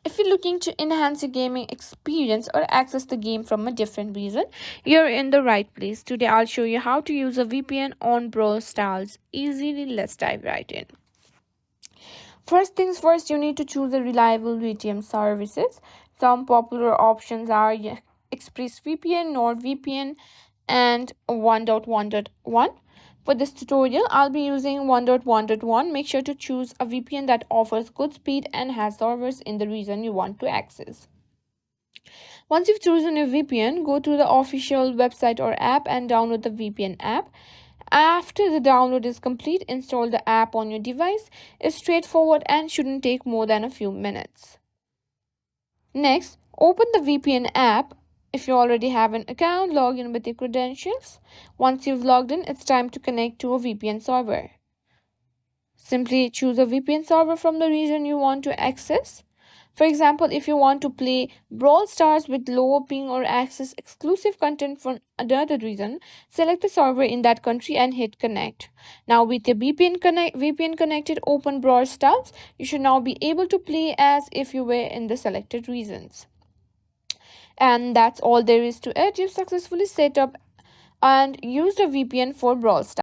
If you're looking to enhance your gaming experience or access the game from a different reason, you're in the right place. Today, I'll show you how to use a VPN on Brawl Stars. Easily, let's dive right in. First things first, you need to choose a reliable VPN services. Some popular options are ExpressVPN, NordVPN, and 1.1.1. For this tutorial, I'll be using 1.1.1. Make sure to choose a VPN that offers good speed and has servers in the region you want to access. Once you've chosen your VPN, go to the official website or app and download the VPN app. After the download is complete, install the app on your device. It's straightforward and shouldn't take more than a few minutes. Next, open the VPN app. If you already have an account, log in with your credentials. Once you've logged in, it's time to connect to a VPN server. Simply choose a VPN server from the region you want to access. For example, if you want to play Brawl Stars with lower ping or access exclusive content from another region, select the server in that country and hit connect. Now with your VPN connected, open Brawl Stars. You should now be able to play as if you were in the selected regions. And that's all there is to it. You've successfully set up and used a VPN for Brawl Stars.